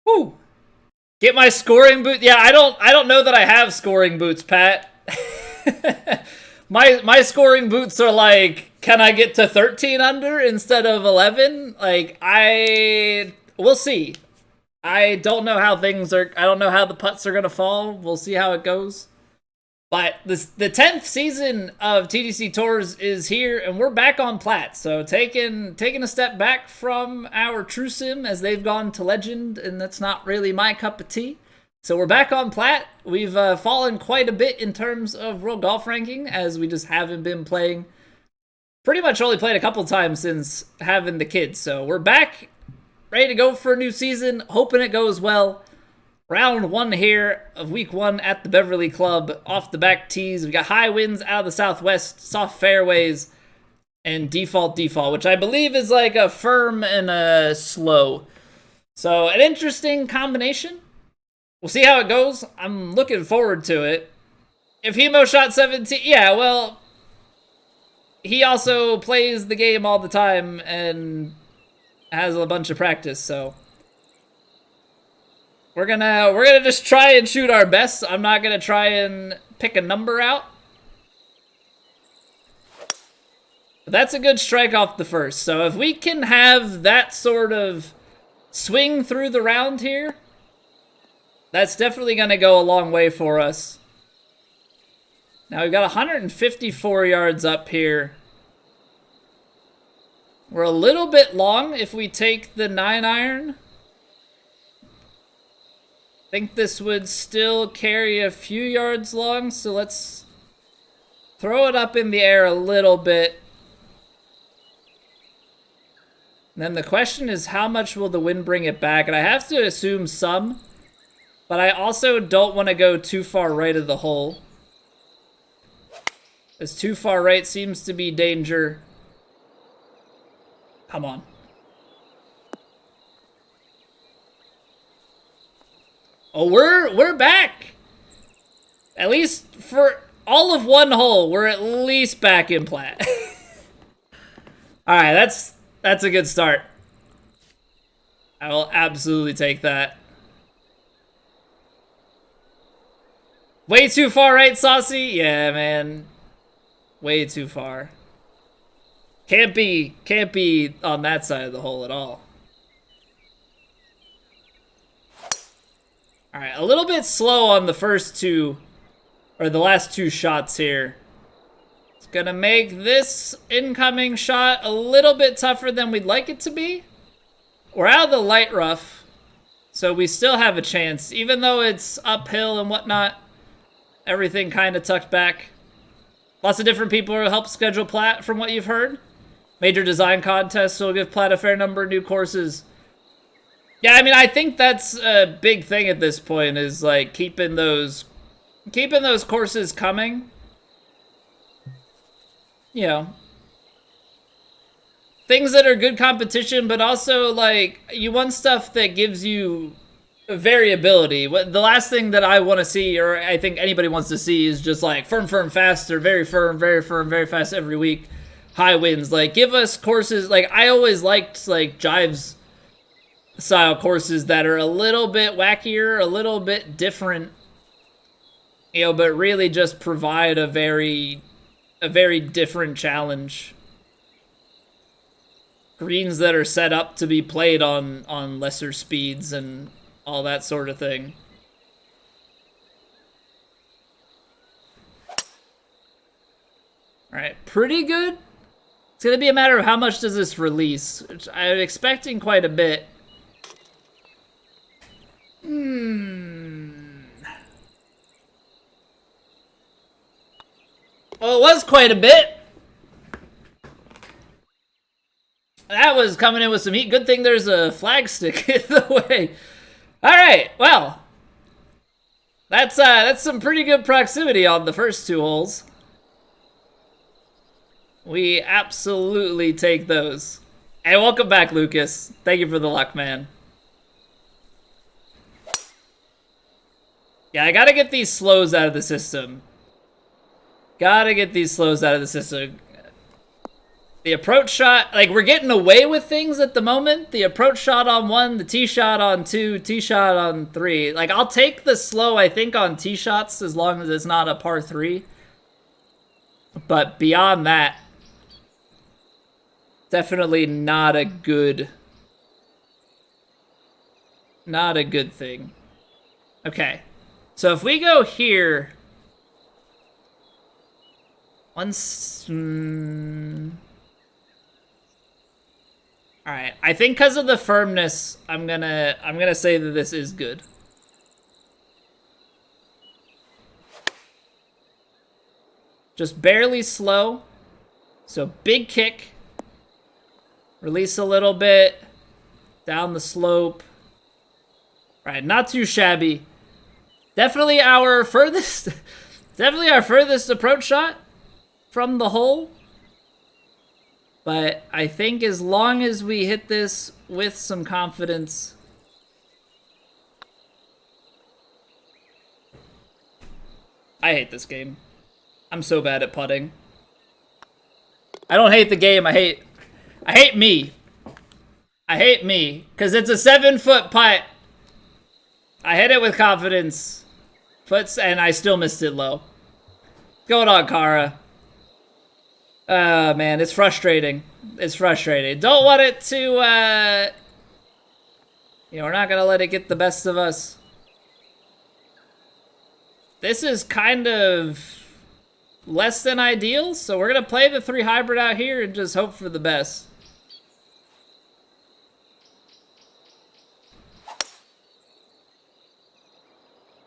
Whew. Get my scoring boot. Yeah, I don't know that I have scoring boots, Pat. My scoring boots are like, can I get to 13 under instead of 11? Like, we'll see. I don't know how things are. I don't know how the putts are gonna fall. We'll see how it goes. But the 10th season of TGC Tours is here, and we're back on plat. So taking a step back from our True Sim as they've gone to legend, and that's not really my cup of tea. So we're back on plat. We've fallen quite a bit in terms of world golf ranking, as we just haven't been playing. Pretty much only played a couple times since having the kids. So we're back, ready to go for a new season, hoping it goes well. Round one here of week one at the Beverly Club. Off the back tees, we got high winds out of the southwest, soft fairways, and default, which I believe is like a firm and a slow. So an interesting combination. We'll see how it goes. I'm looking forward to it. If Hemo shot 17, yeah, well, he also plays the game all the time and has a bunch of practice, so we're gonna just try and shoot our best. I'm not gonna try and pick a number out. But that's a good strike off the first. So if we can have that sort of swing through the round here, that's definitely gonna go a long way for us. Now we've got 154 yards up here. We're a little bit long if we take the 9-iron. I think this would still carry a few yards long, so let's throw it up in the air a little bit. And then the question is, how much will the wind bring it back? And I have to assume some, but I also don't want to go too far right of the hole, as too far right seems to be danger. Come on. Oh, we're back. At least for all of one hole, we're at least back in plat. All right, that's a good start. I will absolutely take that. Way too far right, Saucy? Yeah, man. Way too far. Can't be on that side of the hole at all. All right, a little bit slow on the first two, or the last two shots here. It's gonna make this incoming shot a little bit tougher than we'd like it to be. We're out of the light rough, so we still have a chance, even though it's uphill and whatnot. Everything kind of tucked back. Lots of different people will help schedule plat, from what you've heard. Major design contests will give plat a fair number of new courses. Yeah, I mean, I think that's a big thing at this point, is like keeping those courses coming. You know, things that are good competition, but also like you want stuff that gives you variability. The last thing that I want to see, or I think anybody wants to see, is just like firm, fast, or very firm, very fast every week. High winds. Like, give us courses. Like, I always liked like Jive's style courses that are a little bit wackier, a little bit different, you know, but really just provide a very different challenge. Greens that are set up to be played on lesser speeds and all that sort of thing. All right, pretty good. It's gonna be a matter of how much does this release, which I'm expecting quite a bit. Well, it was quite a bit. That was coming in with some heat. Good thing there's a flag stick in the way. All right, well, that's some pretty good proximity on the first two holes. We absolutely take those. Hey, welcome back, Lucas. Thank you for the luck, man. Yeah, I gotta get these slows out of the system. Gotta get these slows out of the system. The approach shot, like, we're getting away with things at the moment. The approach shot on 1, the tee shot on 2, tee shot on 3. Like, I'll take the slow, I think, on tee shots as long as it's not a par 3. But beyond that, definitely not a good thing. Okay. So if we go here, once... All right, I think because of the firmness, I'm gonna say that this is good. Just barely slow. So big kick. Release a little bit. Down the slope. All right, not too shabby. Definitely our furthest approach shot from the hole. But I think as long as we hit this with some confidence. I hate this game. I'm so bad at putting. I don't hate the game, I hate me. I hate me, because it's a 7-foot putt. I hit it with confidence. And I still missed it low. What's going on, Kara? Man, it's frustrating. It's frustrating. Don't want it to, we're not gonna let it get the best of us. This is kind of less than ideal, so we're gonna play the 3 hybrid out here and just hope for the best.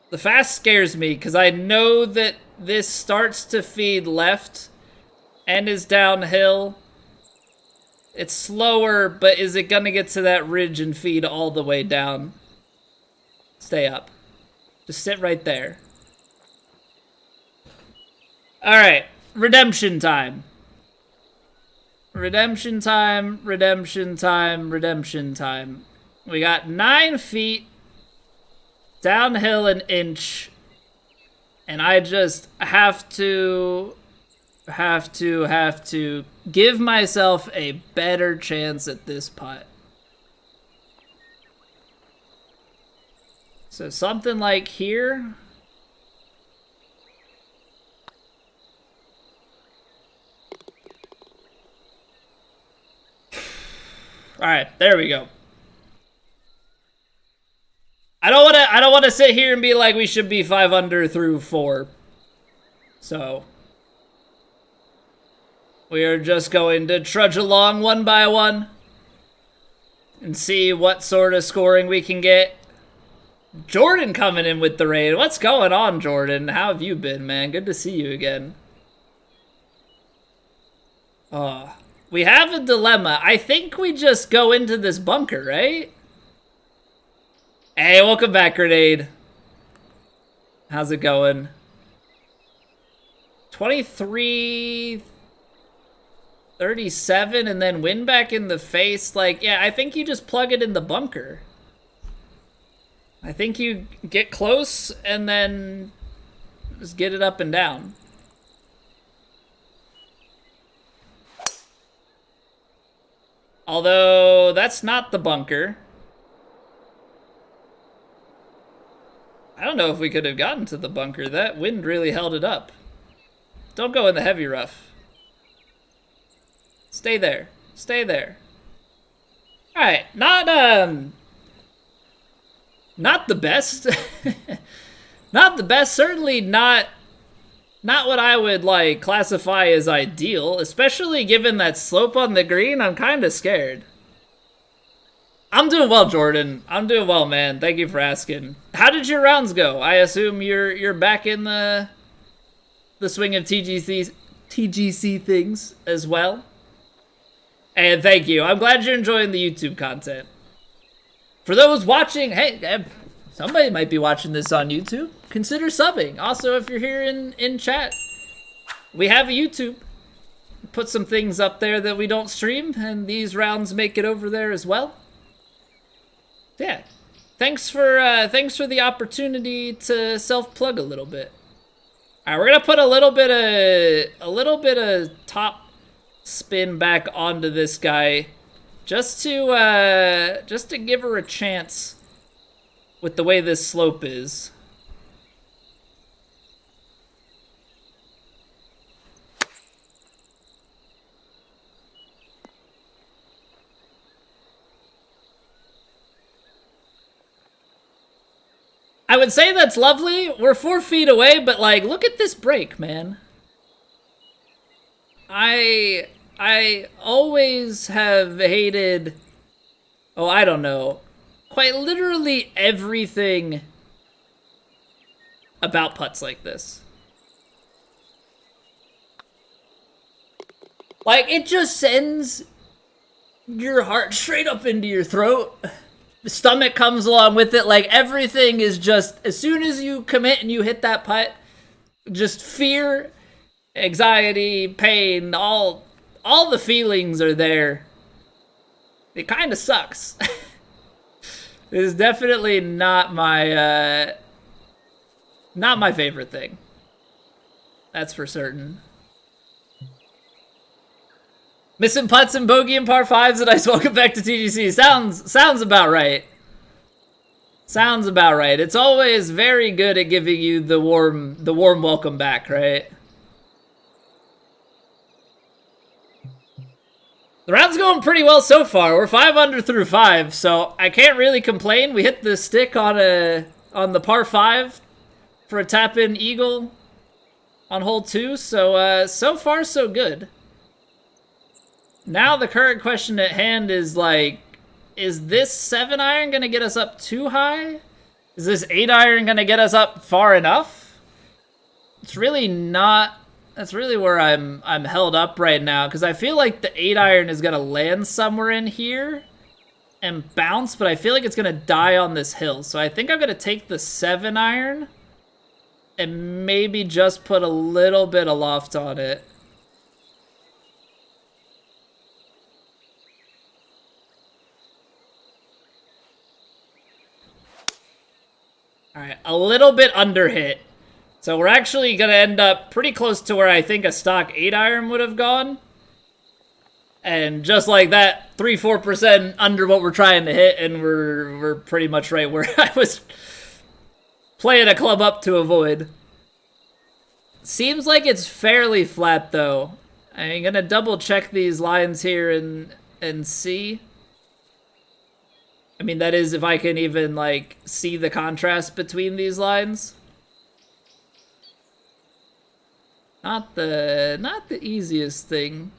The fast scares me, because I know that this starts to feed left and is downhill. It's slower, but is it gonna get to that ridge and feed all the way down? Stay up. Just sit right there. Alright, redemption time. Redemption time, redemption time, redemption time. We got 9 feet, downhill an inch, and I just have to give myself a better chance at this putt. So something like here. All right, there we go. I don't want to sit here and be like we should be 5 under through 4. So we are just going to trudge along one by one and see what sort of scoring we can get. Jordan coming in with the raid. What's going on, Jordan? How have you been, man? Good to see you again. We have a dilemma. I think we just go into this bunker, right? Hey, welcome back, Grenade. How's it going? 23... 37 and then win back in the face. Like, yeah, I think you just plug it in the bunker. I think you get close and then just get it up and down. Although, that's not the bunker. I don't know if we could have gotten to the bunker. That wind really held it up. Don't go in the heavy rough. Stay there. Stay there. Alright, not the best. Not the best. Certainly not what I would, like, classify as ideal. Especially given that slope on the green, I'm kind of scared. I'm doing well, Jordan. I'm doing well, man. Thank you for asking. How did your rounds go? I assume you're back in the swing of TGC things as well. And thank you. I'm glad you're enjoying the YouTube content. For those watching, hey, somebody might be watching this on YouTube. Consider subbing. Also, if you're here in chat, we have a YouTube. Put some things up there that we don't stream, and these rounds make it over there as well. Yeah. Thanks for the opportunity to self-plug a little bit. All right, we're gonna put a little bit of top spin back onto this guy just to give her a chance with the way this slope is. I would say that's lovely. We're 4 feet away, but like, look at this break, man. I always have hated, oh, I don't know, quite literally everything about putts like this. Like, it just sends your heart straight up into your throat. The stomach comes along with it. Like, everything is just, as soon as you commit and you hit that putt, just fear, anxiety, pain, all the feelings are there. It kind of sucks. It is definitely not my favorite thing. That's for certain. Missing putts and bogey and par fives, and I welcome back to TGC. Sounds about right. Sounds about right. It's always very good at giving you the warm welcome back, right? The round's going pretty well so far. We're 5 under through 5, so I can't really complain. We hit the stick on the par 5 for a tap-in eagle on hole 2, so so far so good. Now the current question at hand is like, is this 7-iron gonna get us up too high? Is this 8-iron gonna get us up far enough? It's really not. That's really where I'm held up right now, because I feel like the 8-iron is gonna land somewhere in here and bounce, but I feel like it's gonna die on this hill. So I think I'm gonna take the 7-iron and maybe just put a little bit of loft on it. Alright, a little bit under hit. So we're actually going to end up pretty close to where I think a stock 8-iron would have gone. And just like that, 3-4% under what we're trying to hit, and we're pretty much right where I was playing a club up to avoid. Seems like it's fairly flat, though. I'm going to double check these lines here and see. I mean, that is if I can even, like, see the contrast between these lines. Not the easiest thing.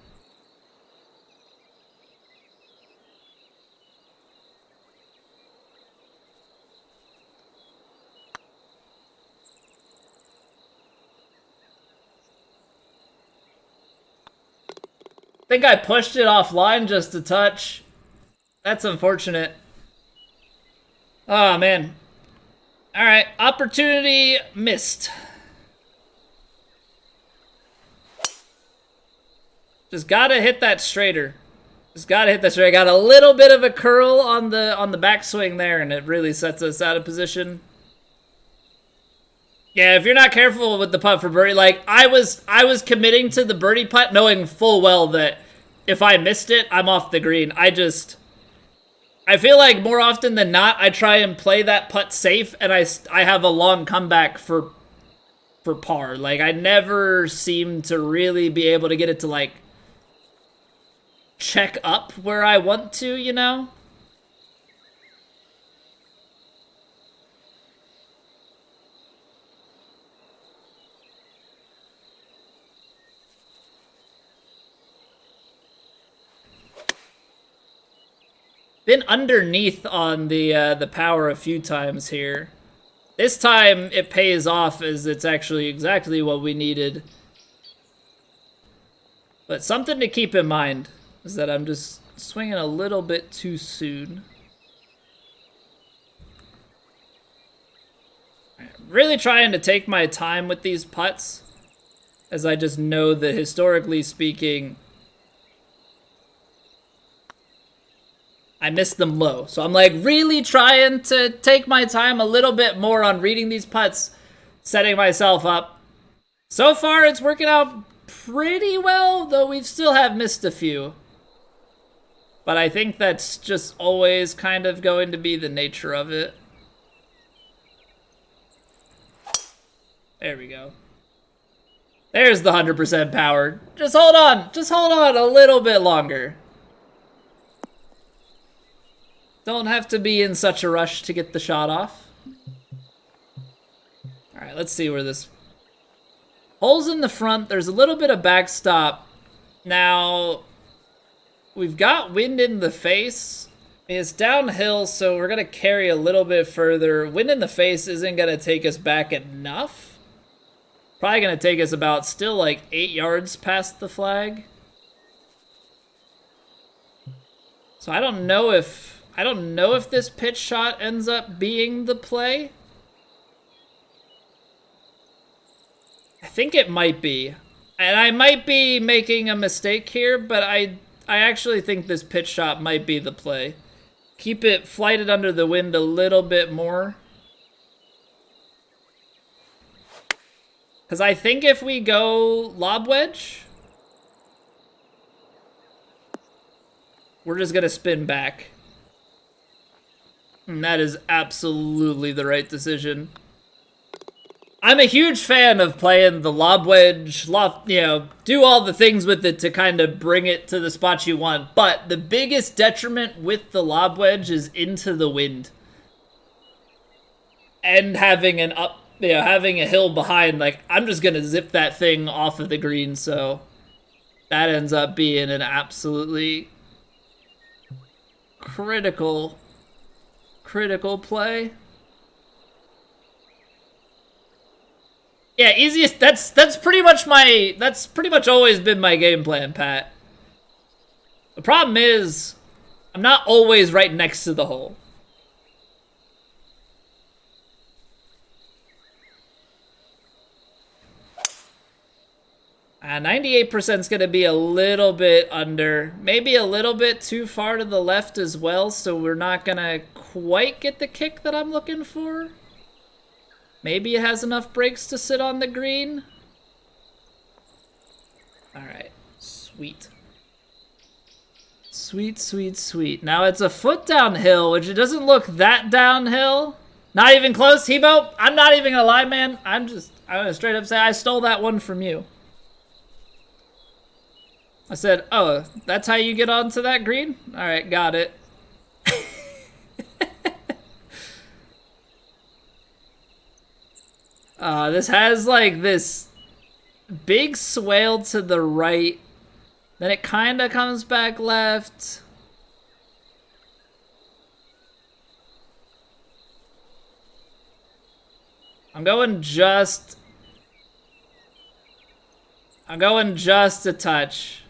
I think I pushed it offline just a touch. That's unfortunate. Oh, man. Alright, opportunity missed. Just gotta hit that straighter. Just gotta hit that straighter. Got a little bit of a curl on the backswing there, and it really sets us out of position. Yeah, if you're not careful with the putt for birdie, like, I was committing to the birdie putt knowing full well that if I missed it, I'm off the green. I feel like more often than not, I try and play that putt safe, and I have a long comeback for par. Like, I never seem to really be able to get it to, like, check up where I want to, you know? Been underneath on the power a few times here. This time it pays off, as it's actually exactly what we needed. But something to keep in mind is that I'm just swinging a little bit too soon. Really trying to take my time with these putts, as I just know that historically speaking, I missed them low. So I'm like really trying to take my time a little bit more on reading these putts, setting myself up. So far it's working out pretty well, though we still have missed a few. But I think that's just always kind of going to be the nature of it. There we go. There's the 100% power. Just hold on. Just hold on a little bit longer. Don't have to be in such a rush to get the shot off. All right, let's see where this... Holes in the front. There's a little bit of backstop. Now, we've got wind in the face. It's downhill, so we're going to carry a little bit further. Wind in the face isn't going to take us back enough. Probably going to take us about still like 8 yards past the flag. So I don't know if this pitch shot ends up being the play. I think it might be. And I might be making a mistake here, but I actually think this pitch shot might be the play. Keep it flighted under the wind a little bit more. Because I think if we go lob wedge, we're just going to spin back. And that is absolutely the right decision. I'm a huge fan of playing the lob wedge, do all the things with it to kind of bring it to the spot you want. But the biggest detriment with the lob wedge is into the wind. And having an having a hill behind, like, I'm just going to zip that thing off of the green, so that ends up being an absolutely critical play. Yeah, easiest, that's pretty much always been my game plan, Pat. The problem is, I'm not always right next to the hole. 98% is going to be a little bit under, maybe a little bit too far to the left as well, so we're not going to quite get the kick that I'm looking for. Maybe it has enough brakes to sit on the green. All right, sweet. Sweet, sweet, sweet. Now it's a foot downhill, which it doesn't look that downhill. Not even close, Hebo. I'm not even going to lie, man. I'm going to straight up say I stole that one from you. I said, oh, that's how you get onto that green? All right, got it. This has like this big swale to the right. Then it kind of comes back left. I'm going just a touch.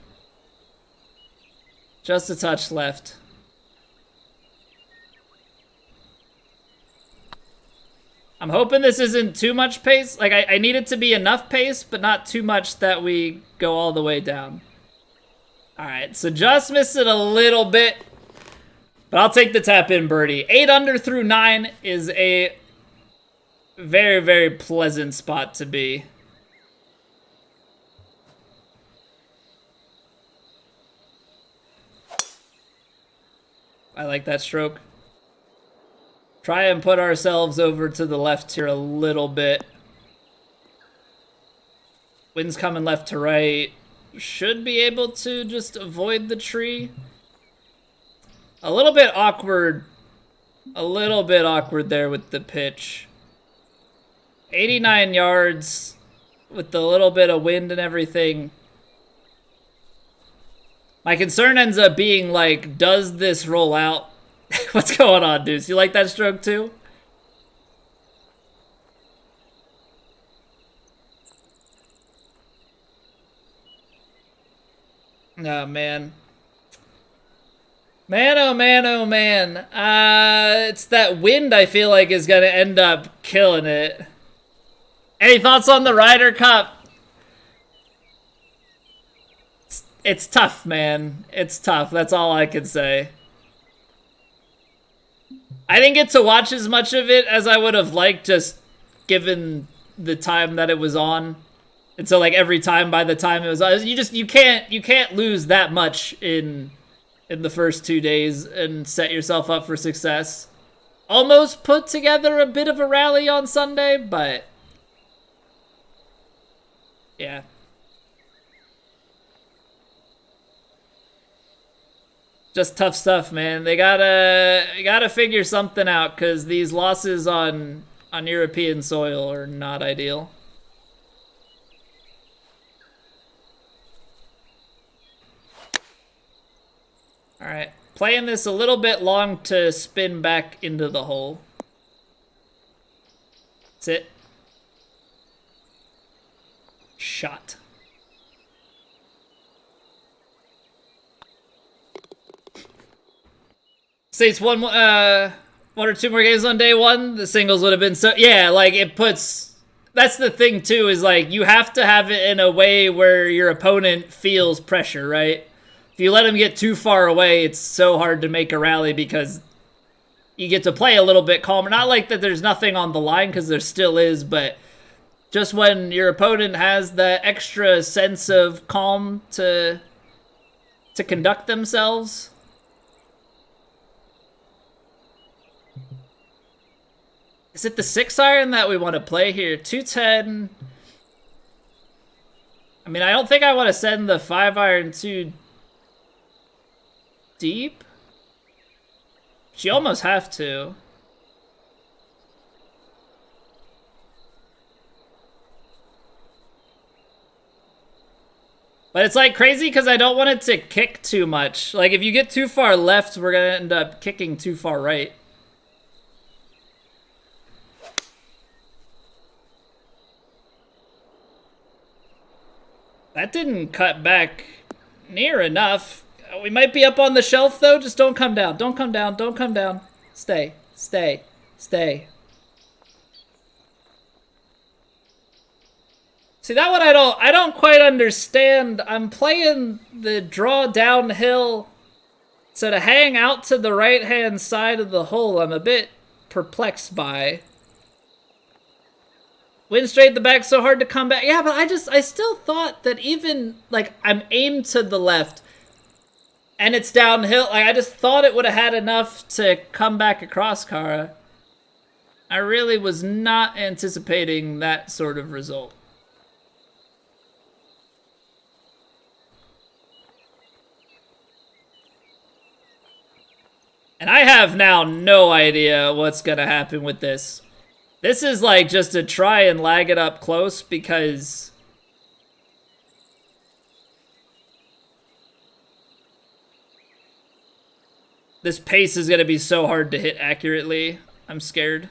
Just a touch left. I'm hoping this isn't too much pace. Like, I need it to be enough pace, but not too much that we go all the way down. All right, so just missed it a little bit, but I'll take the tap-in birdie. 8 under through 9 is a very, very pleasant spot to be. I like that stroke. Try and put ourselves over to the left here a little bit. Wind's coming left to right. Should be able to just avoid the tree. A little bit awkward. A little bit awkward there with the pitch. 89 yards with a little bit of wind and everything. My concern ends up being, like, does this roll out? What's going on, Deuce? You like that stroke, too? Oh, man. Man, oh, man, oh, man. It's that wind I feel like is going to end up killing it. Any thoughts on the Ryder Cup? It's tough, man. It's tough. That's all I can say. I didn't get to watch as much of it as I would have liked, just given the time that it was on. And so like every time, by the time it was, you can't lose that much in the first 2 days and set yourself up for success. Almost put together a bit of a rally on Sunday, but yeah. Just tough stuff, man. They gotta figure something out, because these losses on European soil are not ideal. All right, playing this a little bit long to spin back into the hole. That's it. Shot. Say it's one or two more games on day one, the singles would have been so, yeah, like it puts, that's the thing too, is like you have to have it in a way where your opponent feels pressure, right? If you let him get too far away, it's so hard to make a rally because you get to play a little bit calmer. Not like that there's nothing on the line, because there still is, but just when your opponent has that extra sense of calm to conduct themselves. Is it the 6-iron that we want to play here? 210. I mean, I don't think I want to send the 5-iron too deep. But you almost have to. But it's like crazy because I don't want it to kick too much. Like if you get too far left, we're going to end up kicking too far right. That didn't cut back near enough. We might be up on the shelf, though. Just don't come down. Don't come down. Don't come down. Stay. Stay. Stay. See, that one I don't quite understand. I'm playing the draw downhill. So to hang out to the right-hand side of the hole, I'm a bit perplexed by. Went straight the back, so hard to come back. Yeah, but I still thought that even, like, I'm aimed to the left and it's downhill. Like, I just thought it would have had enough to come back across Kara. I really was not anticipating that sort of result. And I have now no idea what's gonna happen with this. This is like just to try and lag it up close because this pace is going to be so hard to hit accurately. I'm scared.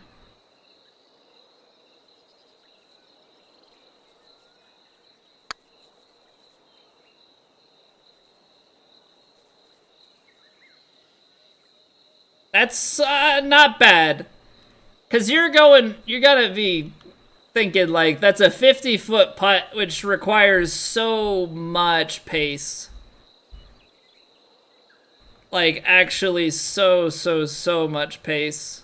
That's not bad. Because you gotta be thinking, like, that's a 50-foot putt, which requires so much pace. Like, actually so much pace.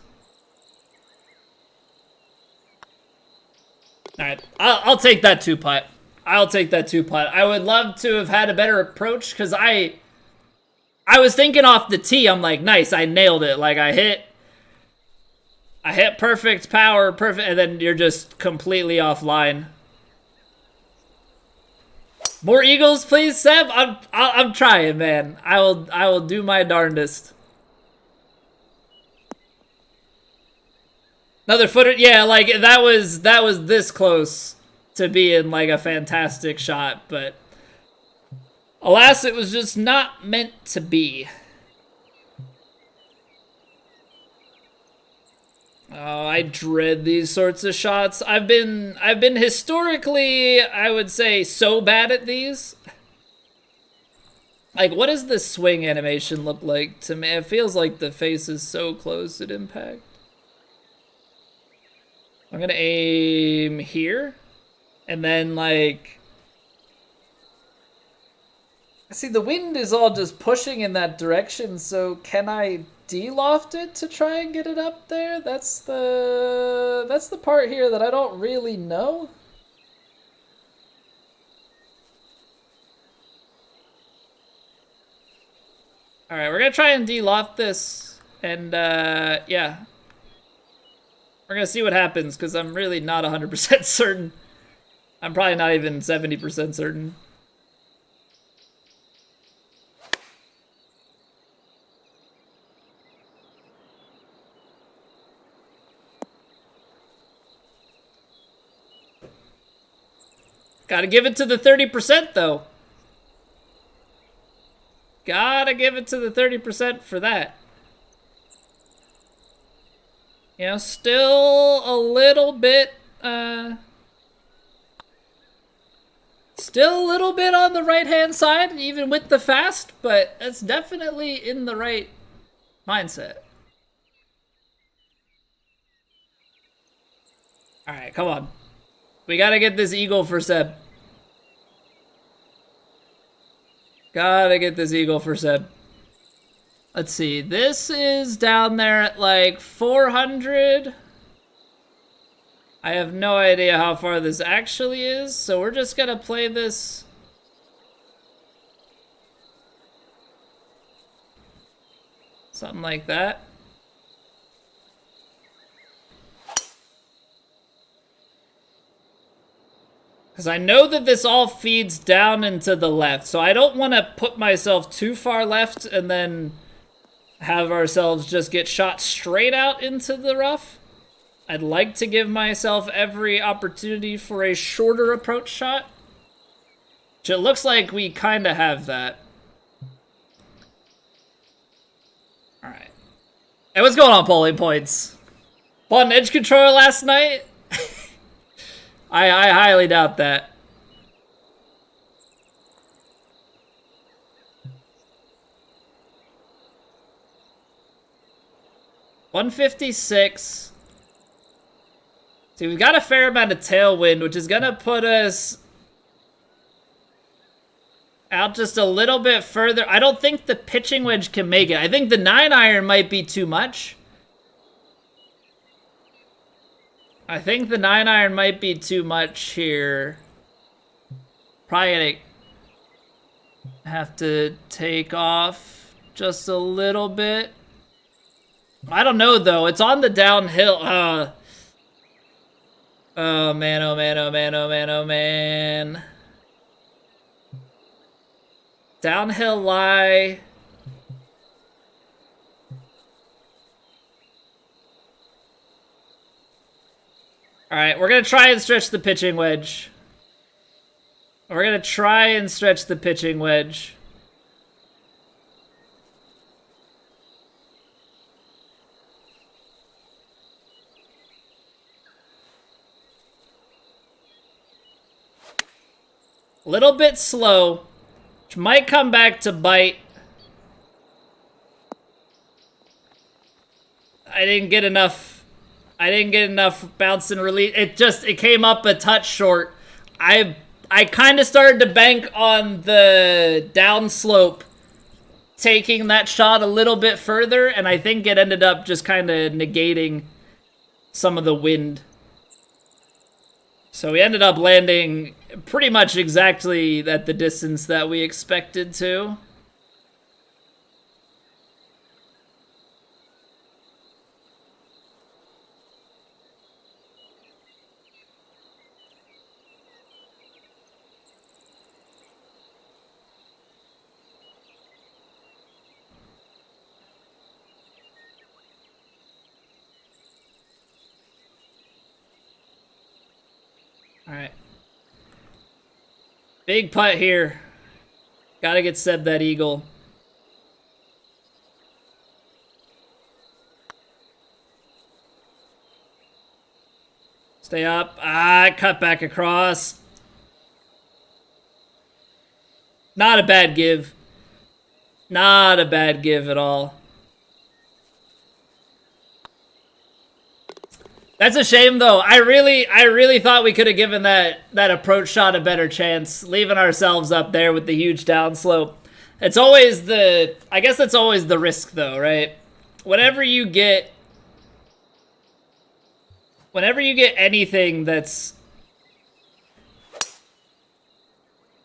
Alright, I'll take that 2-putt. I'll take that 2-putt. I would love to have had a better approach, because I was thinking off the tee, I'm like, nice, I nailed it. Like, I hit perfect power, perfect, and then you're just completely offline. More eagles, please, Seb. I'm trying, man. I will do my darndest. Another footer, yeah. Like that was this close to being like a fantastic shot, but alas, it was just not meant to be. Oh, I dread these sorts of shots. I've been historically, I would say, so bad at these. Like, what does the swing animation look like to me? It feels like the face is so close at impact. I'm gonna aim here, and then like, see, the wind is all just pushing in that direction. So can I de-loft it to try and get it up there? That's the part here that I don't really know. Alright, we're gonna try and de-loft this. And, yeah. We're gonna see what happens, because I'm really not 100% certain. I'm probably not even 70% certain. Gotta give it to the 30% though. Gotta give it to the 30% for that. You know, still a little bit, still a little bit on the right-hand side, even with the fast, but it's definitely in the right mindset. Alright, come on. We gotta get this eagle for Seb. Gotta get this eagle for Seb. Let's see. This is down there at like 400. I have no idea how far this actually is, so we're just gonna play this. Something like that. Because I know that this all feeds down into the left, so I don't want to put myself too far left and then have ourselves just get shot straight out into the rough. I'd like to give myself every opportunity for a shorter approach shot. Which it looks like we kind of have that. Alright. Hey, what's going on, polling points? Bought an edge controller last night? I highly doubt that. $156. See, we've got a fair amount of tailwind, which is gonna put us out just a little bit further. I don't think the pitching wedge can make it. I think the 9-iron might be too much. I think the 9-iron might be too much here. Probably gonna have to take off just a little bit. I don't know though. It's on the downhill. Oh man, oh man, oh man, oh man, oh man. Downhill lie. Alright, we're gonna try and stretch the pitching wedge. We're gonna try and stretch the pitching wedge. A little bit slow, which might come back to bite. I didn't get enough bounce and release. It came up a touch short. I kind of started to bank on the downslope taking that shot a little bit further, and I think it ended up just kind of negating some of the wind. So we ended up landing pretty much exactly at the distance that we expected to. Alright. Big putt here. Gotta get Seb that eagle. Stay up. Cut back across. Not a bad give. Not a bad give at all. That's a shame, though. I really thought we could have given that approach shot a better chance, leaving ourselves up there with the huge downslope. It's always the... I guess that's always the risk, though, right? Whenever you get anything that's...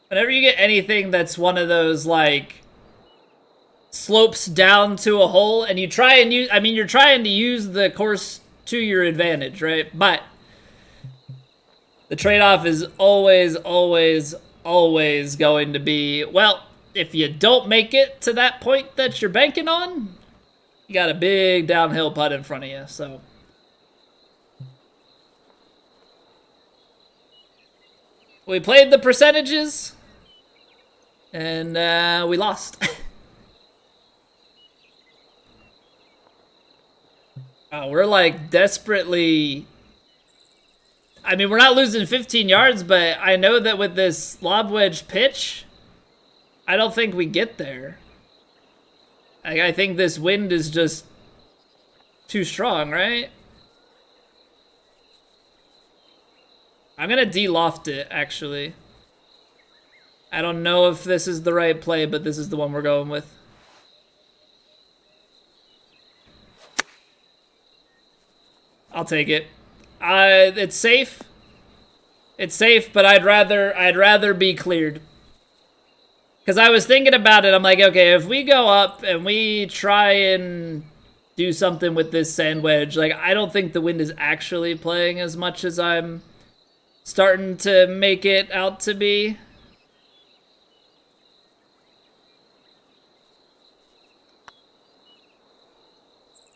Whenever you get anything that's one of those, like, slopes down to a hole, and you try and use, I mean, you're trying to use the course to your advantage, right? But the trade-off is always, always, always going to be, well, if you don't make it to that point that you're banking on, you got a big downhill putt in front of you, so. We played the percentages, and we lost. We're like desperately... I mean, we're not losing 15 yards, but I know that with this lob wedge pitch, I don't think we get there. I think this wind is just too strong, right? I'm gonna de-loft it, actually. I don't know if this is the right play, but this is the one we're going with. I'll take it. It's safe. It's safe, but I'd rather be cleared. Because I was thinking about it, I'm like, okay, if we go up and we try and do something with this sand wedge, like, I don't think the wind is actually playing as much as I'm starting to make it out to be.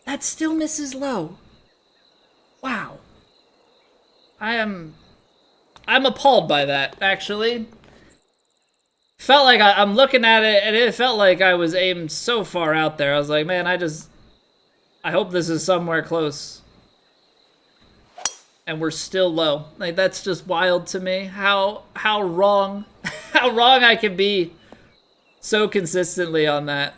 That still misses low. Wow. I'm appalled by that, actually. Felt like I'm looking at it, and it felt like I was aimed so far out there. I was like, man, I hope this is somewhere close. And we're still low. Like, that's just wild to me. How wrong, how wrong I can be so consistently on that.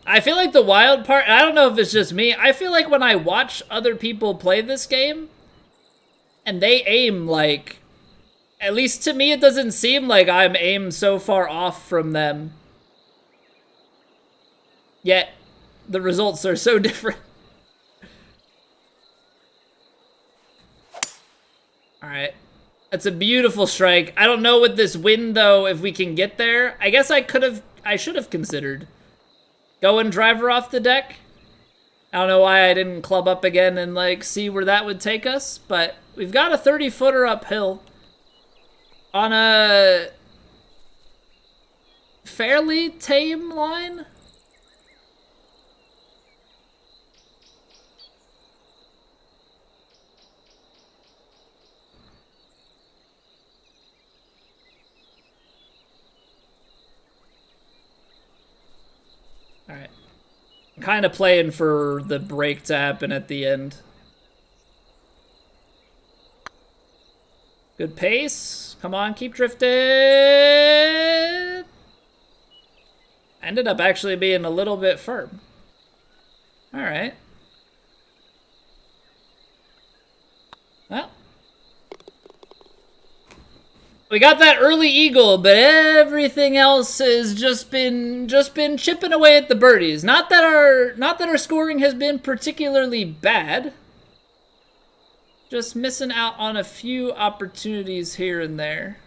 I feel like the wild part, I don't know if it's just me, I feel like when I watch other people play this game, and they aim like, at least to me it doesn't seem like I'm aimed so far off from them. Yet, the results are so different. Alright. That's a beautiful strike. I don't know with this wind, though, if we can get there. I guess I should have considered going driver off the deck. I don't know why I didn't club up again and, like, see where that would take us. But we've got a 30-footer uphill on a fairly tame line. Alright. I'm kind of playing for the break to happen at the end. Good pace. Come on, keep drifting. Ended up actually being a little bit firm. Alright. Well. We got that early eagle, but everything else has just been chipping away at the birdies. Not that our scoring has been particularly bad. Just missing out on a few opportunities here and there.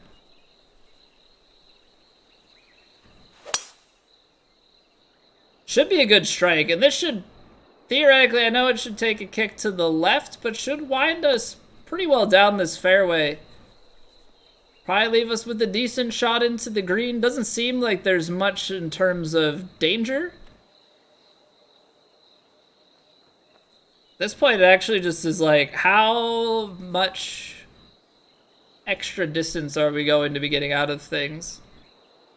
Should be a good strike, and this should, theoretically, I know it should take a kick to the left, but should wind us pretty well down this fairway. Probably leave us with a decent shot into the green. Doesn't seem like there's much in terms of danger. At this point, it actually just is like, how much extra distance are we going to be getting out of things?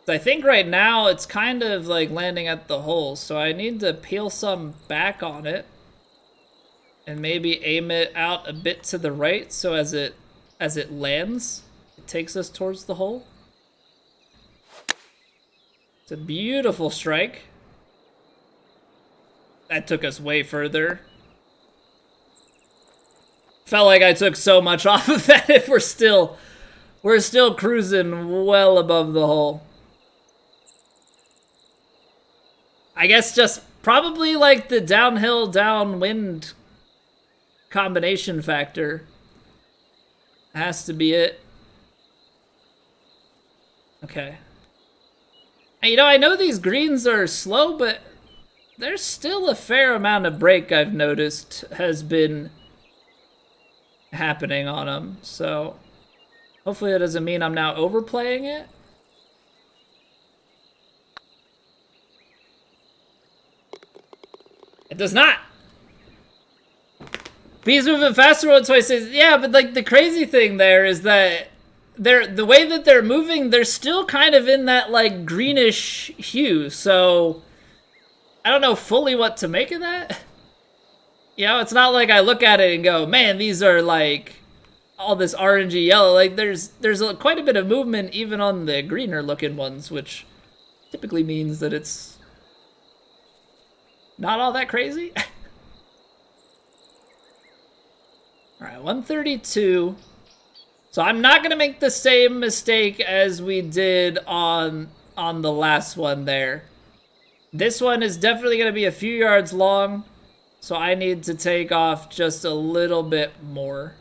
I think right now it's kind of like landing at the hole, so I need to peel some back on it and maybe aim it out a bit to the right so as it lands, it takes us towards the hole. It's a beautiful strike. That took us way further. Felt like I took so much off of that if we're still cruising well above the hole. I guess just probably like the downhill, downwind combination factor has to be it. Okay. You know, I know these greens are slow, but there's still a fair amount of break I've noticed has been happening on them. So hopefully that doesn't mean I'm now overplaying it. It does not. Bees moving faster on 26. Yeah, but like the crazy thing there is that the way that they're moving, they're still kind of in that like greenish hue. So I don't know fully what to make of that. You know, it's not like I look at it and go, man, these are like all this orangey yellow. Like there's quite a bit of movement even on the greener looking ones, which typically means that it's not all that crazy. All right, 132. So I'm not gonna make the same mistake as we did on the last one there. This one is definitely gonna be a few yards long, so I need to take off just a little bit more.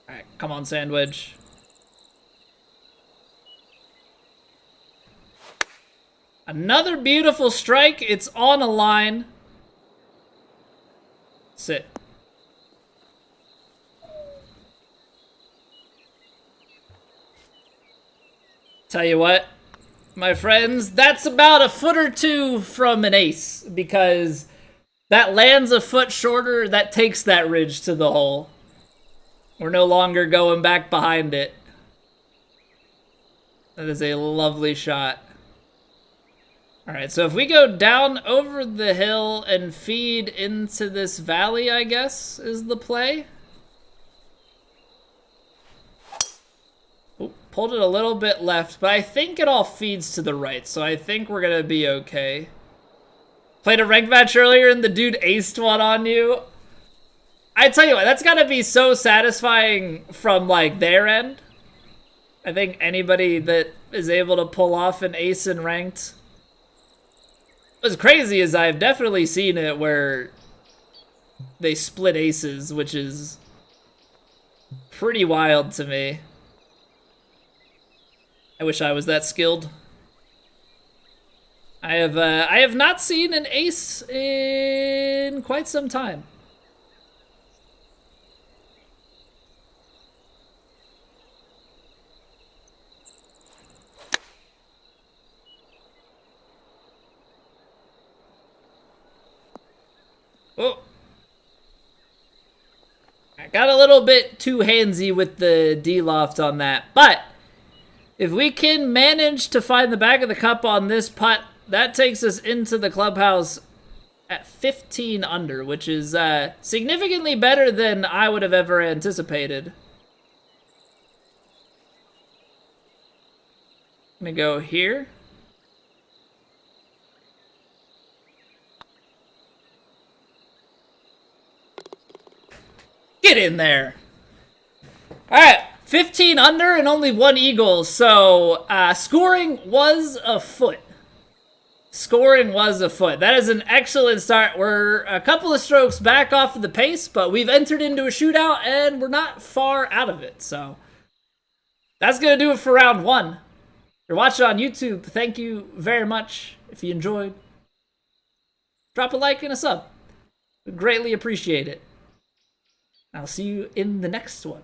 All right, come on, sandwich. Another beautiful strike. It's on a line. Sit. Tell you what, my friends, that's about a foot or two from an ace, because that lands a foot shorter, that takes that ridge to the hole. We're no longer going back behind it. That is a lovely shot. All right, so if we go down over the hill and feed into this valley, I guess, is the play. Ooh, pulled it a little bit left, but I think it all feeds to the right, so I think we're gonna be okay. Played a ranked match earlier and the dude aced one on you. I tell you what, that's gotta be so satisfying from like their end. I think anybody that is able to pull off an ace in ranked. What's crazy is I've definitely seen it where they split aces, which is pretty wild to me. I wish I was that skilled. I have not seen an ace in quite some time. Oh. I got a little bit too handsy with the D-loft on that, but if we can manage to find the back of the cup on this putt, that takes us into the clubhouse at 15 under, which is significantly better than I would have ever anticipated. I'm gonna go here. Get in there. All right, 15 under and only one eagle. So scoring was a foot. Scoring was a foot. That is an excellent start. We're a couple of strokes back off of the pace, but we've entered into a shootout and we're not far out of it. So that's going to do it for round one. If you're watching on YouTube, thank you very much. If you enjoyed, drop a like and a sub. We'd greatly appreciate it. I'll see you in the next one.